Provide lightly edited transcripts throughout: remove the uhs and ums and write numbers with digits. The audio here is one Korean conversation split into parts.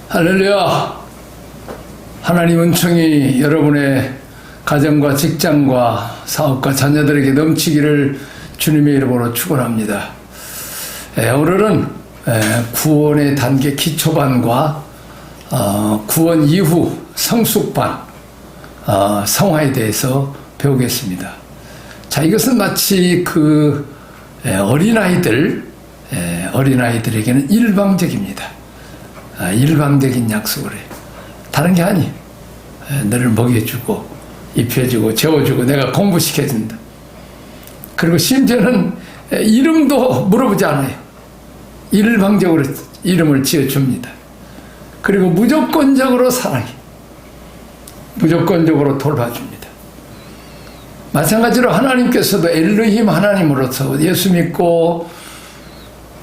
할렐루야! 하나님 은총이 여러분의 가정과 직장과 사업과 자녀들에게 넘치기를 주님의 이름으로 축원합니다. 오늘은 구원의 단계 기초반과 구원 이후 성숙반, 성화에 대해서 배우겠습니다. 자, 이것은 마치 어린아이들에게는 일방적입니다. 일방적인 약속을 해요. 다른 게 아니에요. 너를 먹여주고 입혀주고 재워주고 내가 공부시켜준다. 그리고 심지어는 이름도 물어보지 않아요. 일방적으로 이름을 지어줍니다. 그리고 무조건적으로 사랑해. 무조건적으로 돌봐줍니다. 마찬가지로 하나님께서도 엘로힘 하나님으로서 예수 믿고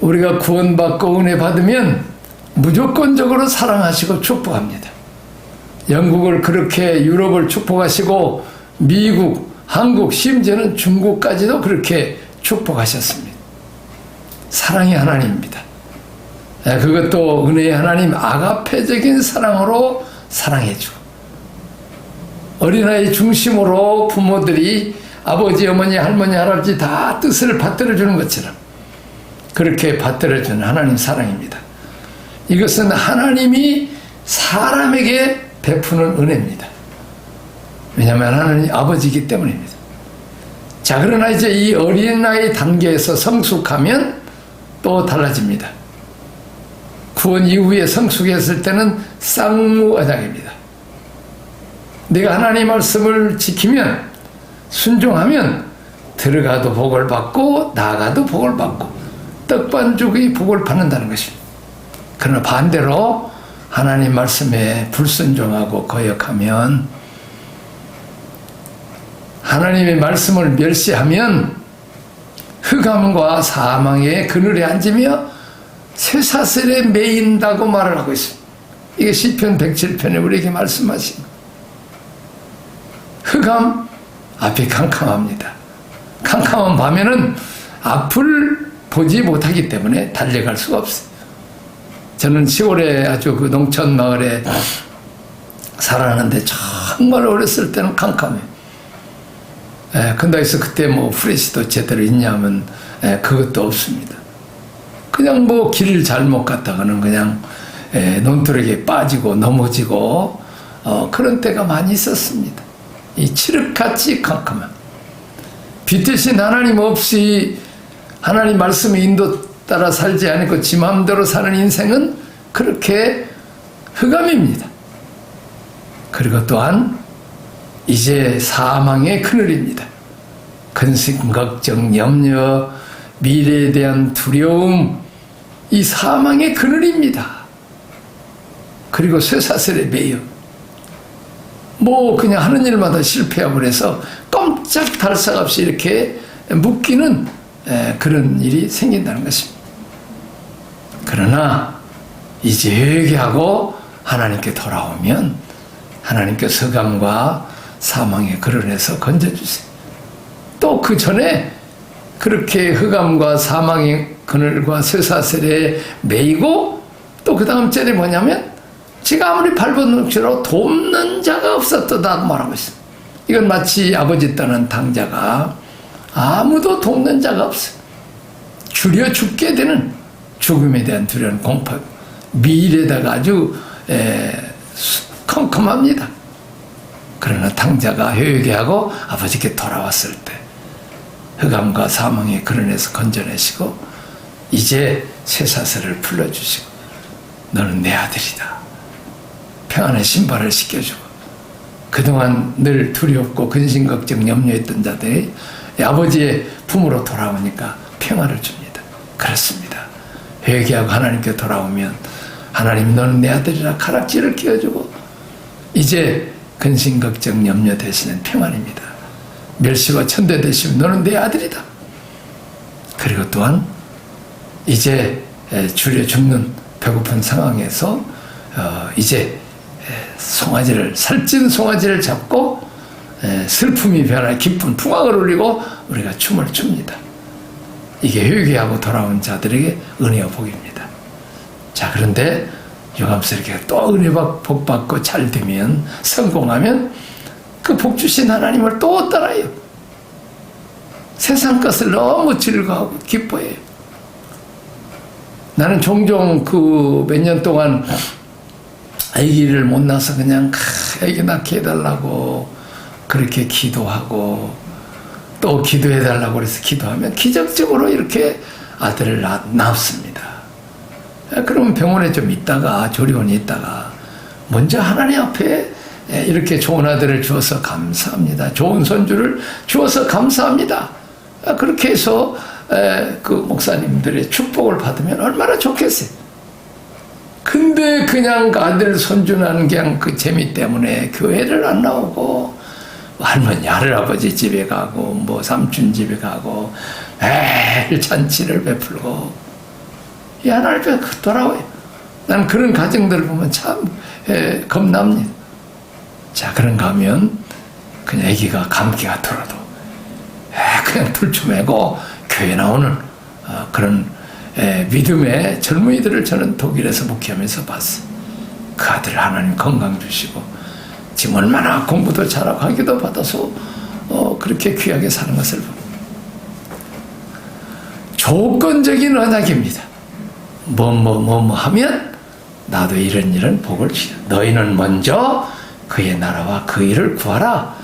우리가 구원받고 은혜 받으면 무조건적으로 사랑하시고 축복합니다. 영국을 그렇게 유럽을 축복하시고 미국, 한국, 심지어는 중국까지도 그렇게 축복하셨습니다. 사랑의 하나님입니다. 그것도 은혜의 하나님 아가페적인 사랑으로 사랑해주고 어린아이 중심으로 부모들이 아버지, 어머니, 할머니, 할아버지 다 뜻을 받들어주는 것처럼 그렇게 받들어주는 하나님 사랑입니다. 이것은 하나님이 사람에게 베푸는 은혜입니다. 왜냐하면 하나님 아버지이기 때문입니다. 자, 그러나 이제 이 어린아이 단계에서 성숙하면 또 달라집니다. 구원 이후에 성숙했을 때는 쌍무의장입니다. 내가 하나님 말씀을 지키면 순종하면 들어가도 복을 받고 나가도 복을 받고 떡반죽의 복을 받는다는 것입니다. 그러나 반대로 하나님 말씀에 불순종하고 거역하면 하나님의 말씀을 멸시하면 흑암과 사망의 그늘에 앉으며 쇠사슬에 매인다고 말을 하고 있습니다. 이게 시편 107편에 우리에게 말씀하신 흑암 앞이 캄캄합니다. 캄캄한 밤에는 앞을 보지 못하기 때문에 달려갈 수가 없어요. 저는 시골에 아주 농촌 마을에 살았는데 정말 어렸을 때는 캄캄해요. 근데서 그때 후레쉬도 제대로 있냐면 그것도 없습니다. 그냥 길을 잘못 갔다가는 그냥 논두렁에 빠지고 넘어지고 그런 때가 많이 있었습니다. 이 칠흑같이 캄캄함. 빛 대신 하나님 없이 하나님 말씀의 인도 따라 살지 않고 지 마음대로 사는 인생은 그렇게 흑암입니다. 그리고 또한 이제 사망의 그늘입니다. 근심, 걱정, 염려, 미래에 대한 두려움, 이 사망의 그늘입니다. 그리고 쇠사슬에 매여 그냥 하는 일마다 실패하고 그래서 꼼짝 달싹 없이 이렇게 묶이는 그런 일이 생긴다는 것입니다. 그러나 이제 회개하고 하나님께 돌아오면 하나님께 흑암과 사망의 그늘에서 건져주세요. 또 그 전에 그렇게 흑암과 사망의 그늘과 쇠사슬에 매이고 또 그 다음 절에 뭐냐면 지가 아무리 발버둥치러 돕는 자가 없었다고 말하고 있습니다. 이건 마치 아버지 떠난 당자가 아무도 돕는 자가 없어요. 줄여 죽게 되는 죽음에 대한 두려운 공포, 미래에다가 아주 컴컴합니다. 그러나 당자가 회개하고 아버지께 돌아왔을 때 흑암과 사망의 그늘에서 건져내시고 이제 쇠사슬을 풀어주시고 너는 내 아들이다. 평안의 신발을 씻겨주고 그동안 늘 두렵고 근심 걱정 염려했던 자들이 아버지의 품으로 돌아오니까 평안을 줍니다. 그렇습니다. 회개하고 하나님께 돌아오면 하나님 너는 내 아들이라 가락지를 끼워주고 이제 근심 걱정 염려 대신엔 평안입니다. 멸시와 천대 대신 너는 내 아들이다. 그리고 또한 이제 줄여 죽는 배고픈 상황에서 이제 살찐 송아지를 잡고 슬픔이 변할 기쁜 풍악을 울리고 우리가 춤을 춥니다. 이게 회개하고 돌아온 자들에게 은혜와 복입니다. 자, 그런데 유감스럽게 또 은혜 복 받고 잘 되면, 성공하면 그 복 주신 하나님을 또 따라요. 세상 것을 너무 즐거워하고 기뻐해요. 나는 종종 그 몇 년 동안 아기를 못 낳아서 그냥 아기 낳게 해달라고 그렇게 기도하고, 또 기도해달라고 그래서 기도하면 기적적으로 이렇게 아들을 낳습니다. 그러면 병원에 좀 있다가, 조리원에 있다가 먼저 하나님 앞에 이렇게 좋은 아들을 주어서 감사합니다. 좋은 손주를 주어서 감사합니다. 그렇게 해서 그 목사님들의 축복을 받으면 얼마나 좋겠어요. 근데 그냥 그 아들 손주는 그냥 그 재미 때문에 교회를 안 나오고, 할머니 할아버지 집에 가고 뭐 삼촌 집에 가고 매일 잔치를 베풀고, 이 하나님 앞에 돌아와요. 난 그런 가정들을 보면 참 겁납니다. 자, 그런가 하면 그냥 아기가 감기가 들어도 그냥 들추매고 교회 나오는 그런 믿음의 젊은이들을 저는 독일에서 목회하면서 봤어요. 그 아들 하나님 건강 주시고 지금 얼마나 공부도 잘하고 학위도 받아서 그렇게 귀하게 사는 것을 봅니다. 조건적인 언약입니다. 뭐 하면 나도 이런 복을 주라. 너희는 먼저 그의 나라와 그 일을 구하라.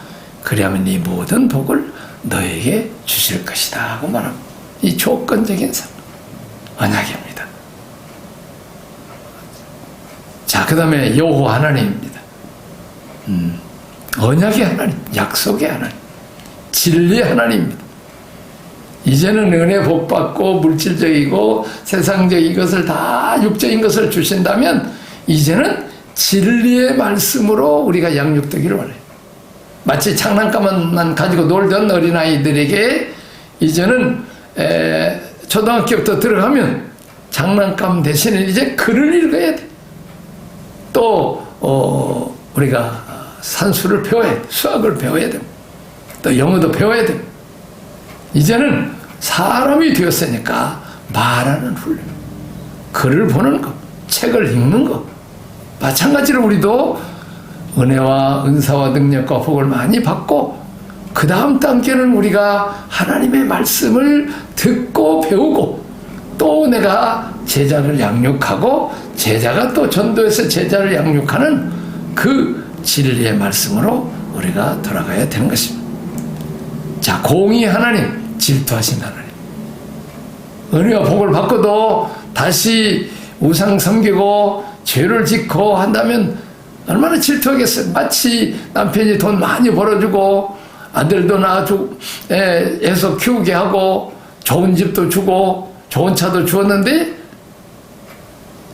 그리하면 네 모든 복을 너에게 주실 것이다 하고 말합니다. 이 조건적인 언약입니다. 자, 그 다음에 여호와 하나님입니다. 언약의 하나님, 약속의 하나님, 진리의 하나님입니다. 이제는 은혜 복 받고 물질적이고 세상적인 것을 다 육적인 것을 주신다면 이제는 진리의 말씀으로 우리가 양육되기를 원해요. 마치 장난감만 가지고 놀던 어린아이들에게 이제는 초등학교부터 들어가면 장난감 대신에 이제 글을 읽어야 돼. 또 우리가 산수를 배워야 돼. 수학을 배워야 돼. 또 영어도 배워야 돼. 이제는 사람이 되었으니까 말하는 훈련, 글을 보는 것, 책을 읽는 것. 마찬가지로 우리도 은혜와 은사와 능력과 복을 많이 받고 그 다음 단계는 우리가 하나님의 말씀을 듣고 배우고 또 내가 제자를 양육하고 제자가 또 전도해서 제자를 양육하는 그 진리의 말씀으로 우리가 돌아가야 되는 것입니다. 자, 공의 하나님, 질투하신 하나님. 은혜와 복을 받고도 다시 우상 섬기고 죄를 짓고 한다면 얼마나 질투하겠어요. 마치 남편이 돈 많이 벌어주고 아들도 낳아주고 해서 키우게 하고 좋은 집도 주고 좋은 차도 주었는데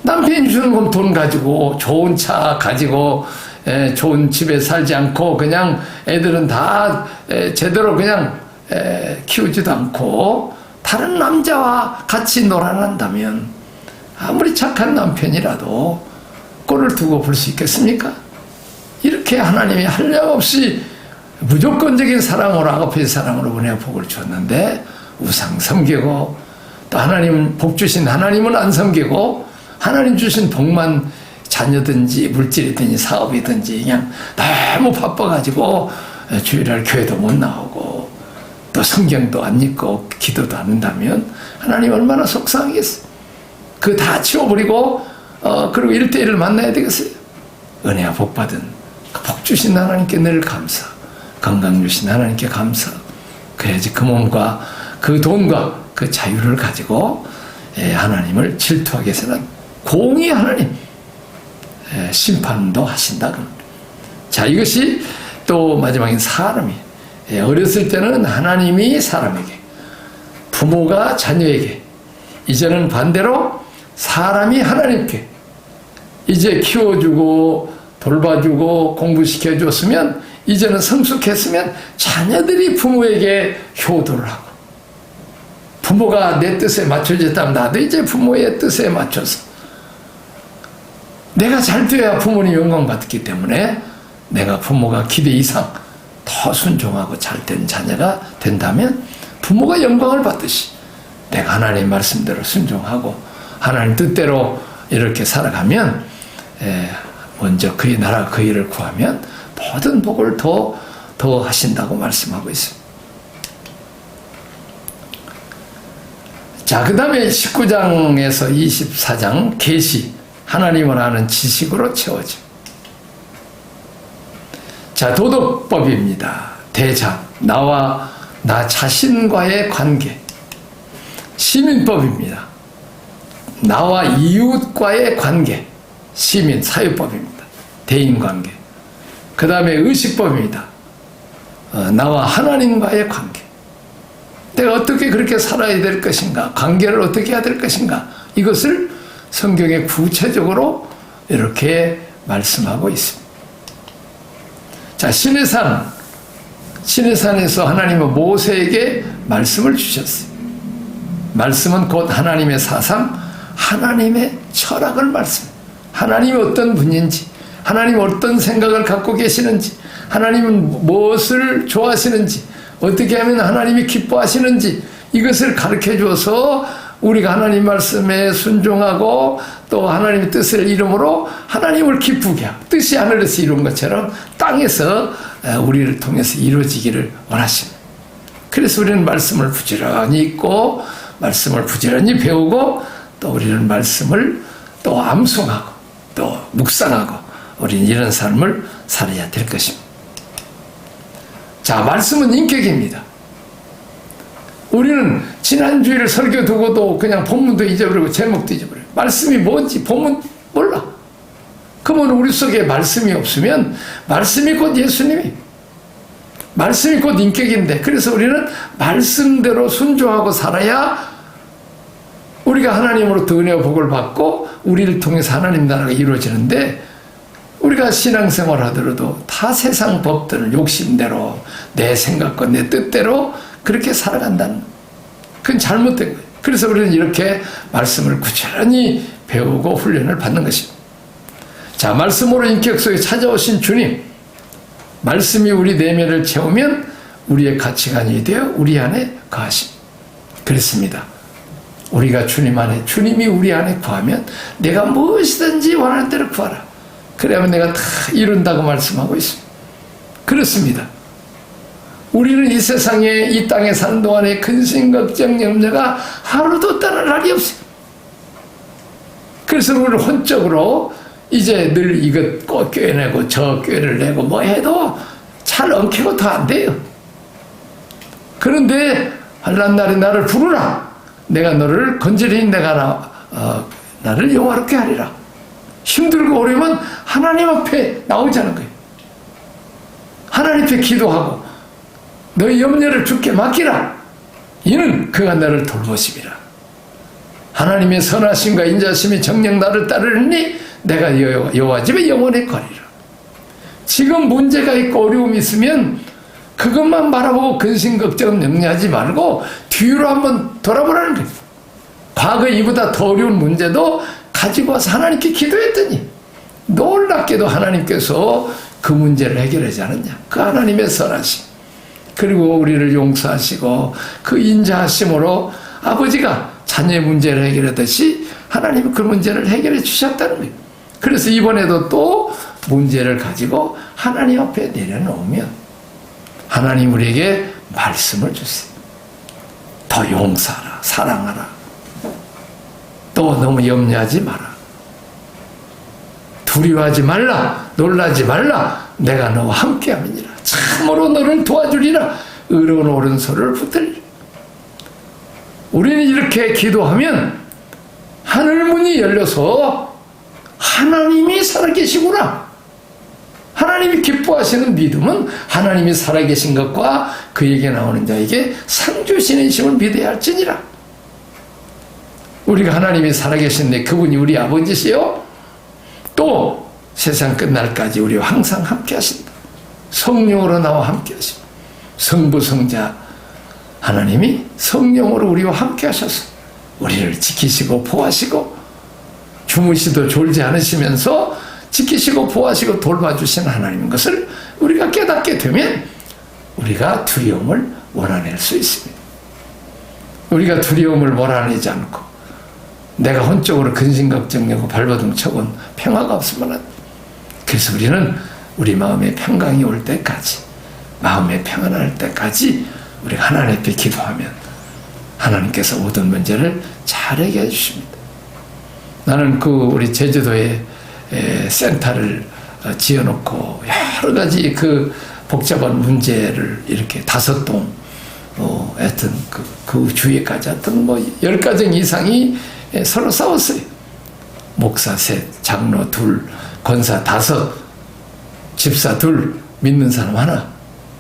남편이 주는 건 돈 가지고 좋은 차 가지고 좋은 집에 살지 않고 그냥 애들은 다 제대로 그냥 키우지도 않고 다른 남자와 같이 놀아난다면 아무리 착한 남편이라도 꼴을 두고 볼 수 있겠습니까? 이렇게 하나님이 한량없이 무조건적인 사랑으로 아가페의 사랑으로 은혜와 복을 줬는데 우상 섬기고 또 하나님 복 주신 하나님은 안 섬기고 하나님 주신 복만 자녀든지 물질이든지 사업이든지 그냥 너무 바빠가지고 주일날 교회도 못 나오고 또 성경도 안 읽고 기도도 안 한다면 하나님 얼마나 속상하겠어요. 그거 다 치워버리고 그리고 1대1을 만나야 되겠어요. 은혜와 복 받은 그 복 주신 하나님께 늘 감사, 건강 주신 하나님께 감사. 그래야지 그 몸과 그 돈과 그 자유를 가지고 하나님을 질투하게 해서는 공의 하나님 심판도 하신다. 자, 이것이 또 마지막엔 사람이 어렸을 때는 하나님이 사람에게, 부모가 자녀에게, 이제는 반대로 사람이 하나님께 이제 키워주고 돌봐주고 공부시켜줬으면 이제는 성숙했으면 자녀들이 부모에게 효도를 하고 부모가 내 뜻에 맞춰졌다면 나도 이제 부모의 뜻에 맞춰서 내가 잘 돼야 부모님 영광 받기 때문에 내가 부모가 기대 이상 더 순종하고 잘된 자녀가 된다면 부모가 영광을 받듯이 내가 하나님 말씀대로 순종하고 하나님 뜻대로 이렇게 살아가면 먼저 그의 나라 그 일을 구하면 모든 복을 더 하신다고 말씀하고 있습니다. 자, 그 다음에 19장에서 24장 계시, 하나님을 아는 지식으로 채워져. 자, 도덕법입니다. 대장, 나와 나 자신과의 관계. 시민법입니다. 나와 이웃과의 관계. 시민, 사회법입니다. 대인관계. 그 다음에 의식법입니다. 나와 하나님과의 관계. 내가 어떻게 그렇게 살아야 될 것인가, 관계를 어떻게 해야 될 것인가, 이것을 성경에 구체적으로 이렇게 말씀하고 있습니다. 자, 신의 산에서 하나님은 모세에게 말씀을 주셨어요. 말씀은 곧 하나님의 사상, 하나님의 철학을 말씀해요. 하나님이 어떤 분인지, 하나님이 어떤 생각을 갖고 계시는지, 하나님은 무엇을 좋아하시는지, 어떻게 하면 하나님이 기뻐하시는지, 이것을 가르쳐 주어서 우리가 하나님 말씀에 순종하고 또 하나님의 뜻을 이름으로 하나님을 기쁘게 하고, 뜻이 하늘에서 이룬 것처럼 땅에서 우리를 통해서 이루어지기를 원하십니다. 그래서 우리는 말씀을 부지런히 읽고 말씀을 부지런히 배우고 또 우리는 말씀을 또 암송하고 또 묵상하고 우리는 이런 삶을 살아야 될 것입니다. 자, 말씀은 인격입니다. 우리는 지난주일 설교 두고도 그냥 본문도 잊어버리고 제목도 잊어버려요. 말씀이 뭔지 본문 몰라. 그러면 우리 속에 말씀이 없으면 말씀이 곧 예수님이, 말씀이 곧 인격인데, 그래서 우리는 말씀대로 순종하고 살아야 우리가 하나님으로부터 은혜와 복을 받고 우리를 통해서 하나님 나라가 이루어지는데, 우리가 신앙생활 하더라도 다 세상 법들을 욕심대로 내 생각과 내 뜻대로 그렇게 살아간다는, 그건 잘못된 거예요. 그래서 우리는 이렇게 말씀을 꾸준히 배우고 훈련을 받는 것입니다. 자, 말씀으로 인격 속에 찾아오신 주님, 말씀이 우리 내면을 채우면 우리의 가치관이 되어 우리 안에 거하십니다. 그렇습니다. 우리가 주님 안에, 주님이 우리 안에 거하면 내가 무엇이든지 원하는 대로 구하라. 그래야만 내가 다 이룬다고 말씀하고 있습니다. 그렇습니다. 우리는 이 세상에, 이 땅에 사는 동안에 근심, 걱정, 염려가 하루도 떠날 날이 없어요. 그래서 우리는 혼적으로 이제 늘 이것 꼭 꿰내고 저 꿰를 내고 뭐 해도 잘 엉키고 더 안 돼요. 그런데 환난 날에 나를 부르라. 내가 너를 건지리니 내가 나를 영화롭게 하리라. 힘들고 어려우면 하나님 앞에 나오자는 거예요. 하나님 앞에 기도하고 너의 염려를 주께 맡기라. 이는 그가 너를 돌보심이라. 하나님의 선하심과 인자심이 정녕 나를 따르니 내가 여호와 집에 영원히 거리라. 지금 문제가 있고 어려움이 있으면 그것만 바라보고 근심 걱정 염려하지 말고 뒤로 한번 돌아보라는 거예요. 과거 이보다 더 어려운 문제도 가지고 와서 하나님께 기도했더니 놀랍게도 하나님께서 그 문제를 해결하지 않았냐. 그 하나님의 선하심, 그리고 우리를 용서하시고 그 인자하심으로 아버지가 자녀의 문제를 해결하듯이 하나님이 그 문제를 해결해 주셨다는 거예요. 그래서 이번에도 또 문제를 가지고 하나님 앞에 내려놓으면 하나님 우리에게 말씀을 주세요. 더 용서하라, 사랑하라, 또 너무 염려하지 마라, 두려워하지 말라, 놀라지 말라, 내가 너와 함께함이니라. 참으로 너를 도와주리라. 의로운 오른손을 붙들리라. 우리는 이렇게 기도하면 하늘문이 열려서 하나님이 살아계시구나, 하나님이 기뻐하시는 믿음은 하나님이 살아계신 것과 그에게 나오는 자에게 상 주시는 심을 믿어야 할지니라. 우리가 하나님이 살아계신데 그분이 우리 아버지시요 또 세상 끝날까지 우리와 항상 함께 하신다. 성령으로 나와 함께 하십니다. 성부 성자 하나님이 성령으로 우리와 함께 하셔서 우리를 지키시고 보호하시고 주무시도 졸지 않으시면서 지키시고 보호하시고 돌봐주시는 하나님인 것을 우리가 깨닫게 되면 우리가 두려움을 몰아낼 수 있습니다. 우리가 두려움을 몰아내지 않고 내가 혼적으로 근심걱정내고 발버둥 쳐본 평화가 없으면 안 돼. 그래서 우리는 우리 마음에 평강이 올 때까지, 마음에 평안할 때까지 우리가 하나님 앞에 기도하면 하나님께서 모든 문제를 잘 해결해 주십니다. 나는 우리 제주도에 센터를 지어놓고 여러 가지 그 복잡한 문제를 이렇게 5동, 하여튼 그 주위까지 하여튼 10가정 이상이 서로 싸웠어요. 목사 3, 장로 2, 권사 5, 집사 2, 믿는 사람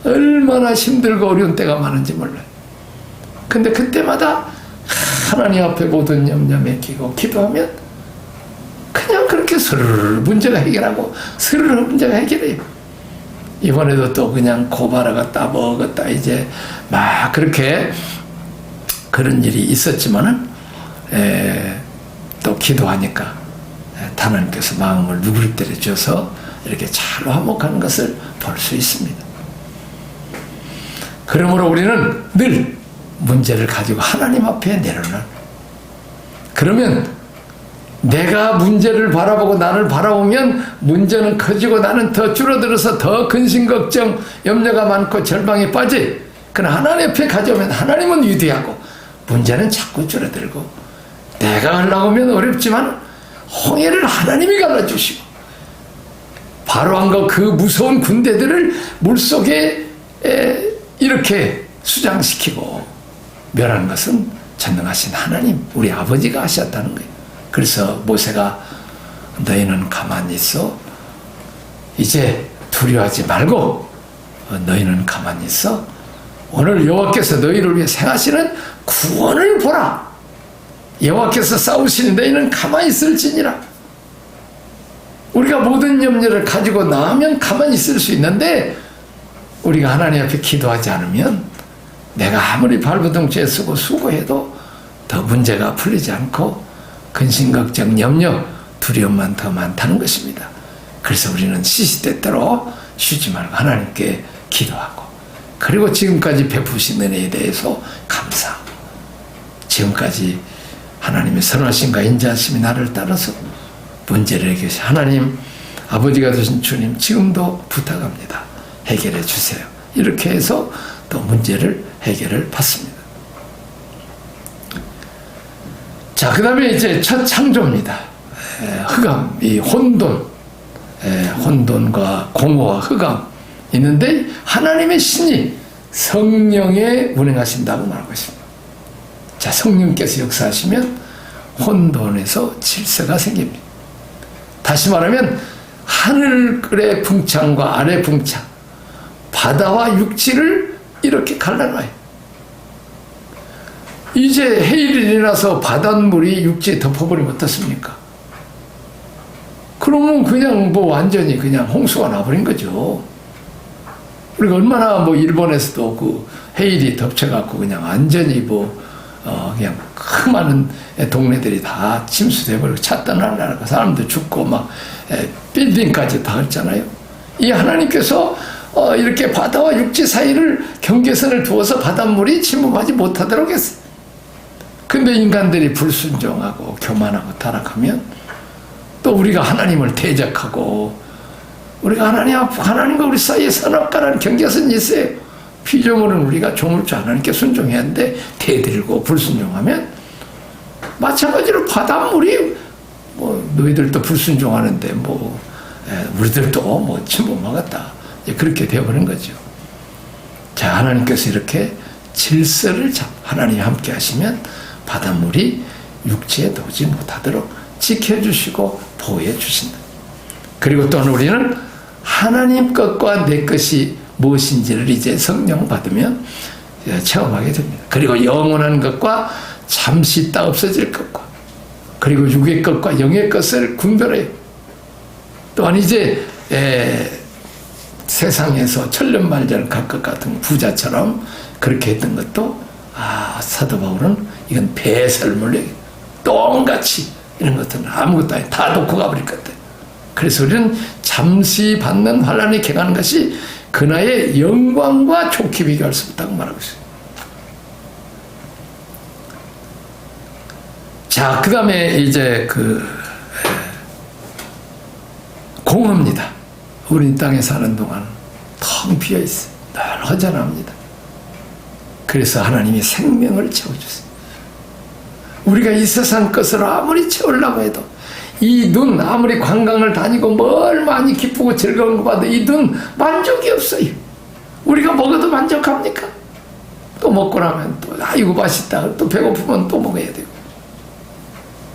1. 얼마나 힘들고 어려운 때가 많은지 몰라요. 근데 그때마다 하나님 앞에 모든 염려 맡기고 기도하면 그냥 그렇게 스르르 문제가 해결하고 스르르 문제가 해결해요. 이번에도 또 그냥 고발하겠다 먹었다 이제 막 그렇게 그런 일이 있었지만은 또 기도하니까 하나님께서 마음을 누그러뜨려 줘서 이렇게 잘 화목하는 것을 볼 수 있습니다. 그러므로 우리는 늘 문제를 가지고 하나님 앞에 내려놔. 그러면 내가 문제를 바라보고 나를 바라보면 문제는 커지고 나는 더 줄어들어서 더 근심 걱정 염려가 많고 절망에 빠져. 그러나 하나님 앞에 가져오면 하나님은 위대하고 문제는 자꾸 줄어들고 내가 하려면 어렵지만 홍해를 하나님이 갈라주시고 바로왕과 그 무서운 군대들을 물속에 이렇게 수장시키고 멸하는 것은 전능하신 하나님 우리 아버지가 하셨다는 거예요. 그래서 모세가 너희는 가만히 있어. 이제 두려워하지 말고 너희는 가만히 있어. 오늘 여호와께서 너희를 위해 행하시는 구원을 보라. 여호와께서 싸우시는 너희는 가만히 있을지니라. 우리가 모든 염려를 가지고 나면 가만히 있을 수 있는데 우리가 하나님 앞에 기도하지 않으면 내가 아무리 발버둥 쓰고 수고해도 더 문제가 풀리지 않고 근심, 걱정, 염려, 두려움만 더 많다는 것입니다. 그래서 우리는 시시때때로 쉬지 말고 하나님께 기도하고 그리고 지금까지 베푸신 은혜에 대해서 감사하고 지금까지 하나님의 선하심과 인자하심이 나를 따라서 문제를 해결해 하나님 아버지가 되신 주님 지금도 부탁합니다. 해결해 주세요. 이렇게 해서 또 문제를 해결을 받습니다. 자, 그 다음에 이제 첫 창조입니다. 흑암, 이 혼돈, 혼돈과 공허와 흑암 있는데 하나님의 신이 성령에 운행하신다고 말하고 있습니다. 자, 성령께서 역사하시면 혼돈에서 질서가 생깁니다. 다시 말하면 하늘의 풍창과 아래 풍창, 바다와 육지를 이렇게 갈라놔요. 이제 해일이 일어나서 바닷물이 육지에 덮어버리면 어떻습니까? 그러면 그냥 완전히 그냥 홍수가 나버린 거죠. 우리가 얼마나 일본에서도 그 해일이 덮쳐갖고 그냥 완전히 그냥 그 많은 동네들이 다 침수돼버리고 차 떠나려고 사람도 죽고 막 빌딩까지 다 했잖아요. 이 하나님께서 이렇게 바다와 육지 사이를 경계선을 두어서 바닷물이 침범하지 못하도록 했어요. 근데 인간들이 불순종하고 교만하고 타락하면 또 우리가 하나님을 대적하고 우리가 하나님과 우리 사이에 선악과라는 경계선이 있어요. 피조물은 우리가 조물주 하나님께 순종해야 하는데 대들고 불순종하면 마찬가지로 바닷물이 너희들도 불순종하는데 우리들도 침범하겠다. 그렇게 되어버린 거죠. 자, 하나님께서 이렇게 질서를 하나님이 함께 하시면 바닷물이 육지에 도지 못하도록 지켜주시고 보호해 주신다. 그리고 또한 우리는 하나님 것과 내 것이 무엇인지를 이제 성령 받으면 체험하게 됩니다. 그리고 영원한 것과 잠시 있다 없어질 것과 그리고 육의 것과 영의 것을 분별해요. 또한 이제 세상에서 천년만년 갈 것 같은 부자처럼 그렇게 했던 것도 사도 바울은 이건 배설물 똥같이 이런 것들은 아무것도 아니야. 다 놓고 가버릴 것 같아. 그래서 우리는 잠시 받는 환난에 갱하는 것이 그나의 영광과 좋게 비교할 수 없다고 말하고 있어요. 자, 그 다음에 이제 공허입니다. 우리 땅에 사는 동안 텅 비어 있어요. 늘 허전합니다. 그래서 하나님이 생명을 채워주세요. 우리가 이 세상 것을 아무리 채우려고 해도 이 눈, 아무리 관광을 다니고 뭘 많이 기쁘고 즐거운 거 봐도 이 눈 만족이 없어요. 우리가 먹어도 만족합니까? 또 먹고 나면 또 아이고 맛있다. 또 배고프면 또 먹어야 되고.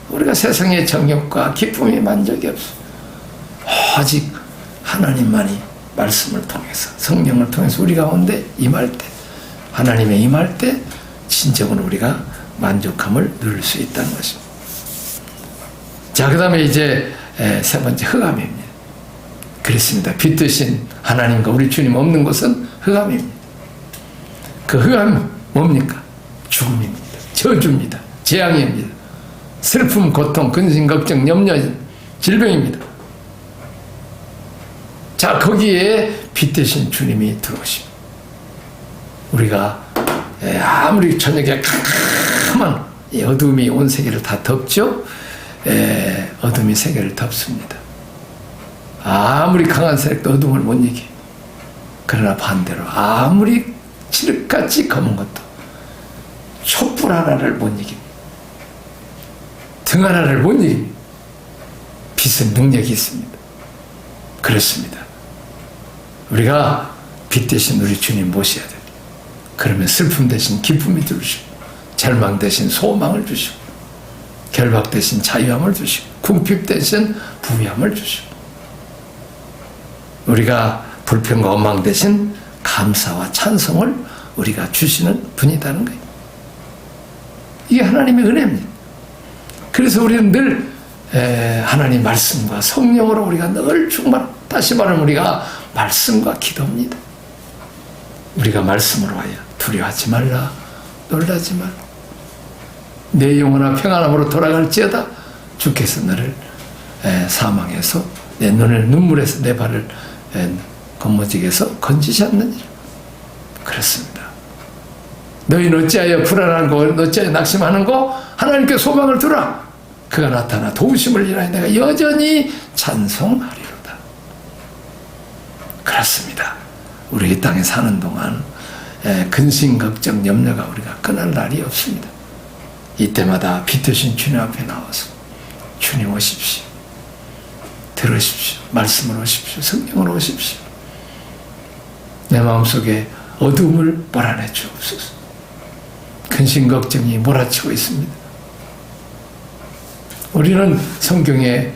우리가 세상의 정욕과 기쁨이 만족이 없어. 오직 하나님만이 말씀을 통해서, 성령을 통해서 우리 가운데 임할 때, 하나님의 임할 때 진정으로 우리가 만족함을 누릴 수 있다는 것입니다. 자, 그 다음에 이제 세 번째 흑암입니다. 그렇습니다. 빛드신 하나님과 우리 주님 없는 것은 흑암입니다. 그 흑암은 뭡니까? 죽음입니다. 저주입니다. 재앙입니다. 슬픔, 고통, 근심, 걱정, 염려, 질병입니다. 자, 거기에 빛 대신 주님이 들어오십니다. 우리가 아무리 저녁에 캄캄한 어둠이 온 세계를 다 덮죠. 어둠이 세계를 덮습니다. 아무리 강한 세력도 어둠을 못 이기. 그러나 반대로 아무리 칠흑같이 검은 것도 촛불 하나를 못 이깁니다. 등 하나를 못 이깁니다. 빛은 능력이 있습니다. 그렇습니다. 우리가 빛 대신 우리 주님 모셔야 됩니다. 그러면 슬픔 대신 기쁨이 들으시고, 절망 대신 소망을 주시고, 결박 대신 자유함을 주시고, 궁핍 대신 부유함을 주시고, 우리가 불평과 원망 대신 감사와 찬송을 우리가 주시는 분이라는 거예요. 이게 하나님의 은혜입니다. 그래서 우리는 늘 하나님 말씀과 성령으로 우리가 늘 충만, 다시 말하면 우리가 말씀과 기도입니다. 우리가 말씀으로 하여 두려워하지 말라, 놀라지 말라. 내 영혼아 평안함으로 돌아갈지어다. 주께서 너를 사망에서, 내 눈을 눈물에서, 내 발을 건머지게서 건지셨느니라. 그렇습니다. 너희는 어찌하여 불안한 거, 어찌하여 낙심하는 거, 하나님께 소망을 두라. 그가 나타나 도우심을 인하여 내가 여전히 찬송하리로다. 그렇습니다. 우리 이 땅에 사는 동안 근심, 걱정, 염려가 우리가 끝날 날이 없습니다. 이때마다 빛드신 주님 앞에 나와서 주님 오십시오. 들으십시오. 말씀을 오십시오. 성령을 오십시오. 내 마음속에 어둠을 몰아내 주옵소서. 근심, 걱정이 몰아치고 있습니다. 우리는 성경의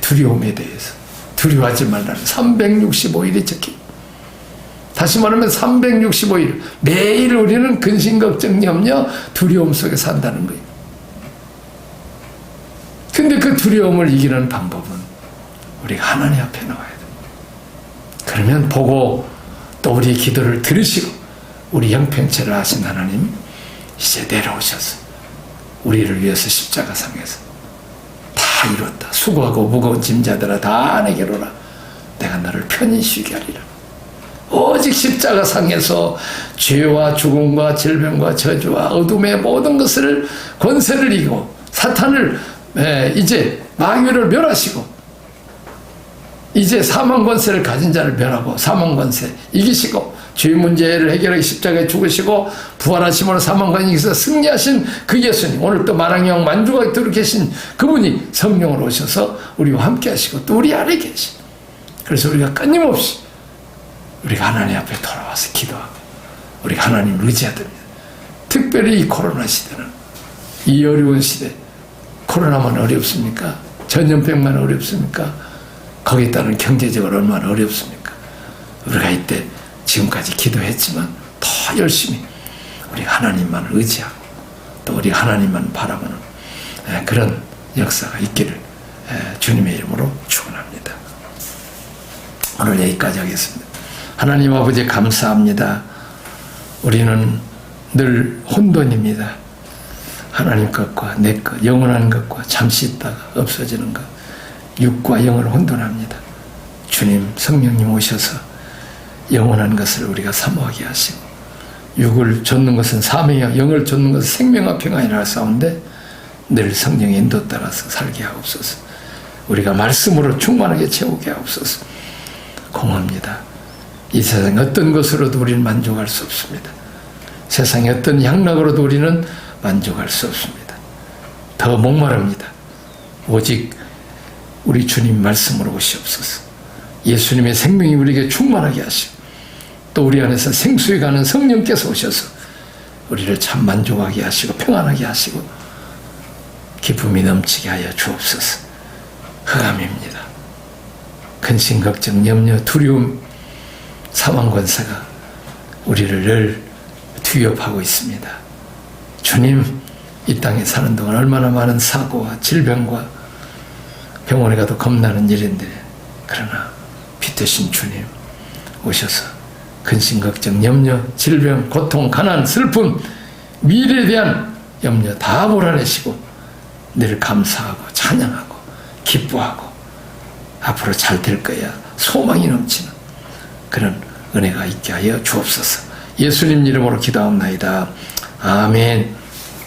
두려움에 대해서, 두려워하지 말라는 365일이 적힙니다. 다시 말하면 365일 매일 우리는 근심, 걱정, 염려, 두려움 속에 산다는 거예요. 근데 그 두려움을 이기는 방법은 우리가 하나님 앞에 나와야 돼요. 그러면 보고 또 우리의 기도를 들으시고 우리 영평체를 하신 하나님 이제 내려오셔서 우리를 위해서 십자가상에서 다 이뤘다. 수고하고 무거운 짐자들아 다 내게로 오라. 내가 너를 편히 쉬게 하리라. 오직 십자가상에서 죄와 죽음과 질병과 저주와 어둠의 모든 것을 권세를 이기고 사탄을 이제 마귀를 멸하시고 이제 사망 권세를 가진 자를 멸하고 사망 권세 이기시고 죄 문제를 해결하기 십자가에 죽으시고 부활하심으로 사망 권세에서 승리하신 그 예수님, 오늘 또 만왕영 만주가 있도록 계신 그분이 성령으로 오셔서 우리와 함께 하시고 또 우리 안에 계신, 그래서 우리가 끊임없이 우리가 하나님 앞에 돌아와서 기도하고 우리가 하나님을 의지해야 됩니다. 특별히 이 코로나 시대는, 이 어려운 시대, 코로나만 어렵습니까? 전염병만 어렵습니까? 거기에 따른 경제적으로 얼마나 어렵습니까? 우리가 이때 지금까지 기도했지만 더 열심히 우리 하나님만 의지하고 또 우리 하나님만 바라보는 그런 역사가 있기를 주님의 이름으로 축원합니다. 오늘 여기까지 하겠습니다. 하나님 아버지 감사합니다. 우리는 늘 혼돈입니다. 하나님 것과 내 것, 영원한 것과 잠시 있다가 없어지는 것, 육과 영을 혼돈합니다. 주님, 성령님 오셔서 영원한 것을 우리가 사모하게 하시고, 육을 좇는 것은 사명이요 영을 좇는 것은 생명과 평안이라 싸운데 늘 성령의 인도 따라서 살게 하옵소서. 우리가 말씀으로 충만하게 채우게 하옵소서. 공허합니다. 이 세상 어떤 것으로도 우리는 만족할 수 없습니다. 세상의 어떤 향락으로도 우리는 만족할 수 없습니다. 더 목마릅니다. 오직 우리 주님 말씀으로 오시옵소서. 예수님의 생명이 우리에게 충만하게 하시고 또 우리 안에서 생수에 가는 성령께서 오셔서 우리를 참 만족하게 하시고 평안하게 하시고 기쁨이 넘치게 하여 주옵소서. 흑암입니다. 근심, 걱정, 염려, 두려움, 사망 권세가 우리를 늘 뒤엎하고 있습니다. 주님, 이 땅에 사는 동안 얼마나 많은 사고와 질병과 병원에 가도 겁나는 일인데, 그러나 빛되신 주님 오셔서 근심, 걱정, 염려, 질병, 고통, 가난, 슬픔, 미래에 대한 염려 다 몰아내시고 늘 감사하고 찬양하고 기뻐하고 앞으로 잘 될 거야 소망이 넘치는 그런 은혜가 있게 하여 주옵소서. 예수님 이름으로 기도합나이다. 아멘.